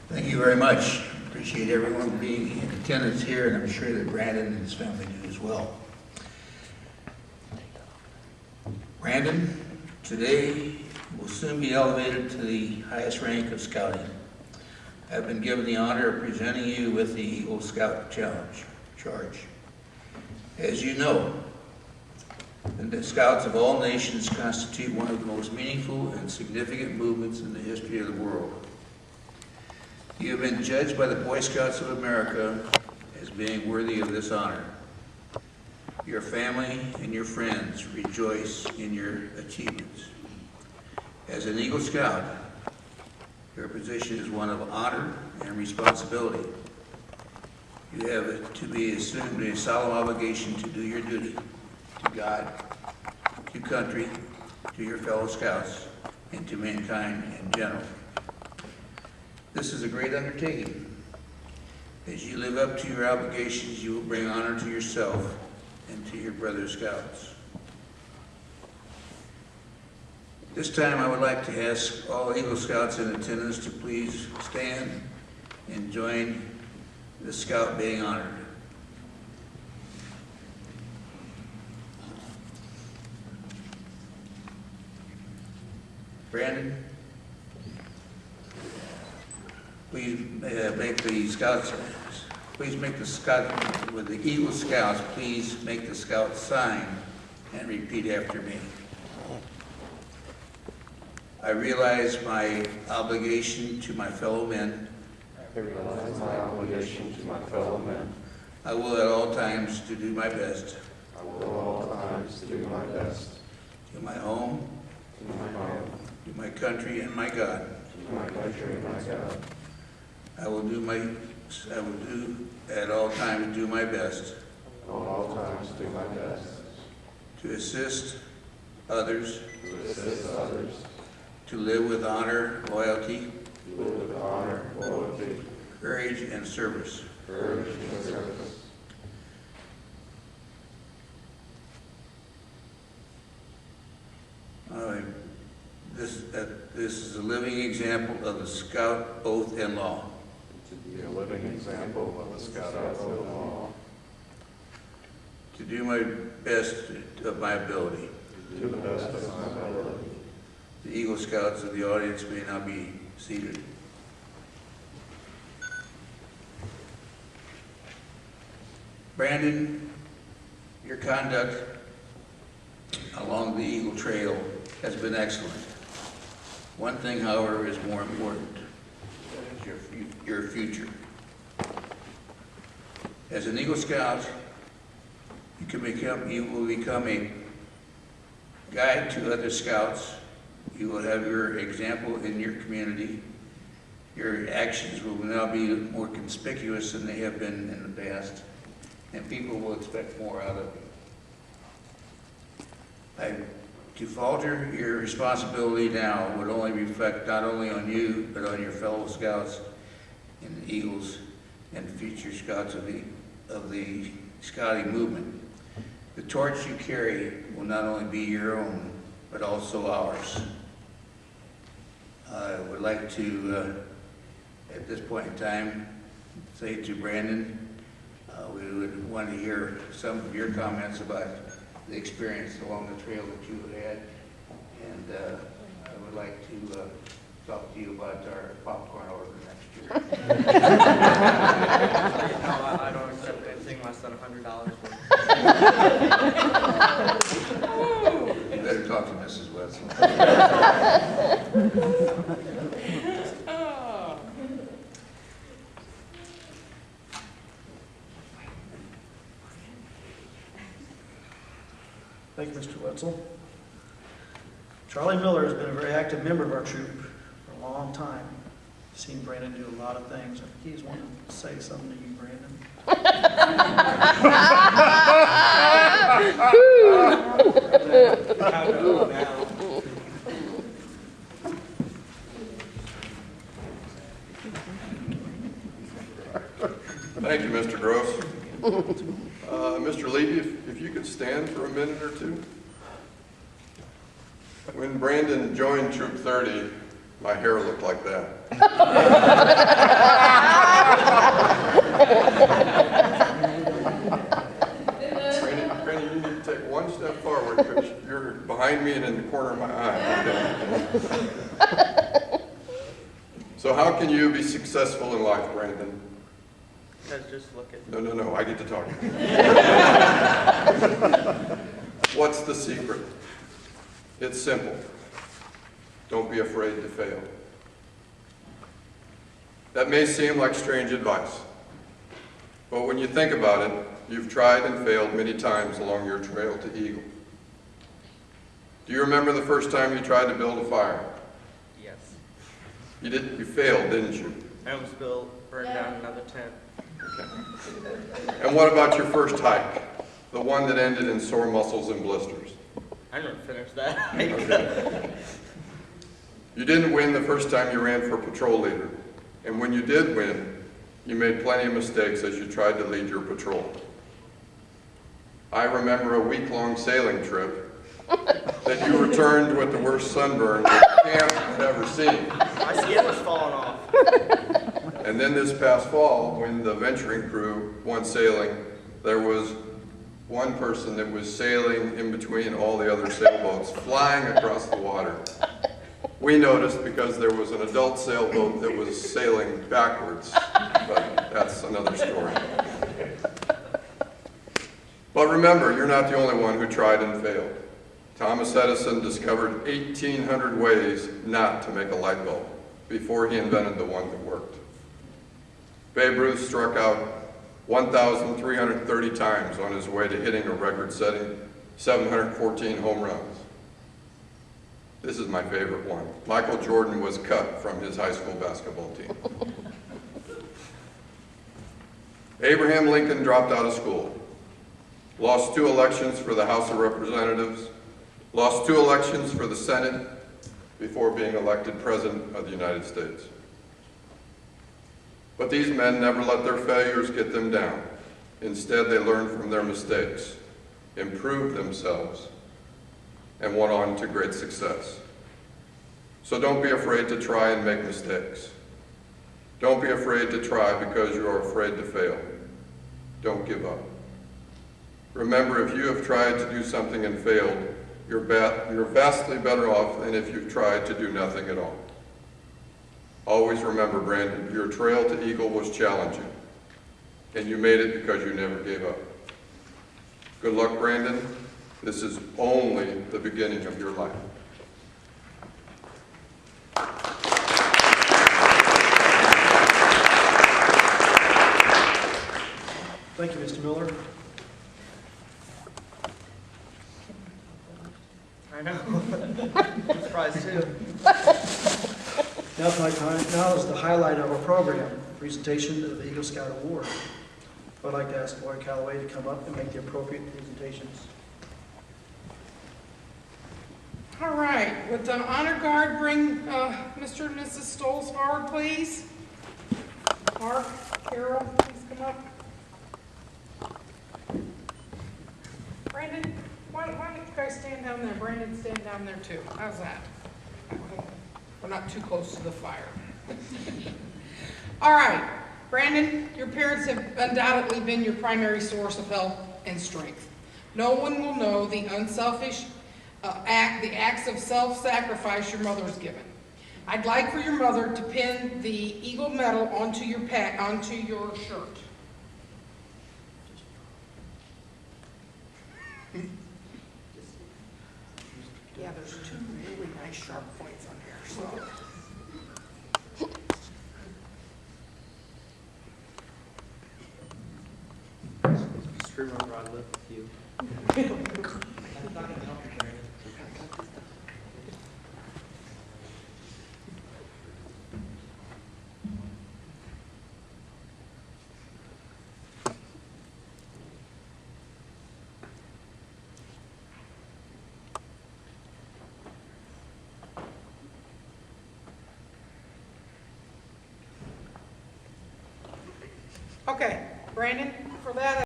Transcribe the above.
Thank you very much. Appreciate everyone being in attendance here, and I'm sure that Brandon and his family do as well. Brandon, today will soon be elevated to the highest rank of scouting. I've been given the honor of presenting you with the Eagle Scout Charge. As you know, the Scouts of all nations constitute one of the most meaningful and significant movements in the history of the world. You have been judged by the Boy Scouts of America as being worthy of this honor. Your family and your friends rejoice in your achievements. As an Eagle Scout, your position is one of honor and responsibility. You have to be assumed a solemn obligation to do your duty to God, to country, to your fellow Scouts, and to mankind in general. This is a great undertaking. As you live up to your obligations, you will bring honor to yourself and to your brother Scouts. This time I would like to ask all Eagle Scouts in attendance to please stand and join the Scout being honored. Brandon, please make the Scouts, with the Eagle Scouts, please make the Scouts sign and repeat after me. I realize my obligation to my fellow men. I realize my obligation to my fellow men. I will at all times to do my best. I will at all times do my best. To my home. To my home. To my country and my God. To my country and my God. I will at all times do my best. I will at all times do my best. To assist others. To assist others. To live with honor, loyalty. To live with honor, loyalty. Courage and service. Courage and service. This is a living example of the Scout oath and law. To be a living example of the Scout oath and law. To do my best of my ability. To do the best of my ability. The Eagle Scouts of the audience may now be seated. Brandon, your conduct along the Eagle Trail has been excellent. One thing, however, is more important. That is your future. As an Eagle Scout, you will become a guide to other Scouts. You will have your example in your community. Your actions will now be more conspicuous than they have been in the past, and people will expect more out of you. To falter your responsibility now would only reflect not only on you, but on your fellow Scouts and the Eagles and future Scouts of the Scouting movement. The torch you carry will not only be your own, but also ours. I would like to, at this point in time, say to Brandon, we would want to hear some of your comments about the experience along the trail that you had, and I would like to talk to you about our popcorn order next year. No, I don't accept anything less than $100. You better talk to Mrs. Wetzel. Thank you, Mr. Wetzel. Charlie Miller has been a very active member of our troop for a long time. I've seen Brandon do a lot of things. I think he's wanting to say something to you, Brandon. Thank you, Mr. Gross. Mr. Levy, if you could stand for a minute or two. When Brandon joined Troop 30, my hair looked like that. corner of my eye. Okay. So how can you be successful in life, Brandon? Guys, just look at. No, I get to talk. What's the secret? It's simple. Don't be afraid to fail. That may seem like strange advice, but when you think about it, you've tried and failed many times along your trail to Eagle. Do you remember the first time you tried to build a fire? Yes. You failed, didn't you? I almost burned down another tent. And what about your first hike? The one that ended in sore muscles and blisters? I never finished that. Okay. You didn't win the first time you ran for patrol leader. And when you did win, you made plenty of mistakes as you tried to lead your patrol. I remember a week-long sailing trip that you returned with the worst sunburn that camp had ever seen. My skin was falling off. And then this past fall, when the venturing crew went sailing, there was one person that was sailing in between all the other sailboats, flying across the water. We noticed because there was an adult sailboat that was sailing backwards, but that's another story. But remember, you're not the only one who tried and failed. Thomas Edison discovered 1,800 ways not to make a light bulb before he invented the one that worked. Babe Ruth struck out 1,330 times on his way to hitting a record-setting 714 home runs. This is my favorite one. Michael Jordan was cut from his high school basketball team. Abraham Lincoln dropped out of school, lost 2 elections for the House of Representatives, lost 2 elections for the Senate before being elected President of the United States. But these men never let their failures get them down. Instead, they learned from their mistakes, improved themselves, and went on to great success. So don't be afraid to try and make mistakes. Don't be afraid to try because you are afraid to fail. Don't give up. Remember, if you have tried to do something and failed, you're vastly better off than if you've tried to do nothing at all. Always remember, Brandon, your trail to Eagle was challenging, and you made it because you never gave up. Good luck, Brandon. This is only the beginning of your life. Thank you, Mr. Miller. I know. I'm surprised too. Now is the highlight of our program, presentation of the Eagle Scout Award. I'd like to ask Lloyd Calloway to come up and make the appropriate presentations. All right, would the honor guard bring Mr. and Mrs. Stolze forward, please? Mark, Carol, please come up. Brandon, why don't you guys stand down there? Brandon, stand down there too. How's that? We're not too close to the fire. All right, Brandon, your parents have undoubtedly been your primary source of help and strength. No one will know the unselfish the acts of self-sacrifice your mother has given. I'd like for your mother to pin the Eagle medal onto your shirt. Yeah, there's 2 really nice sharp points on here. So. Just remember I live with you. Okay, Brandon, for that.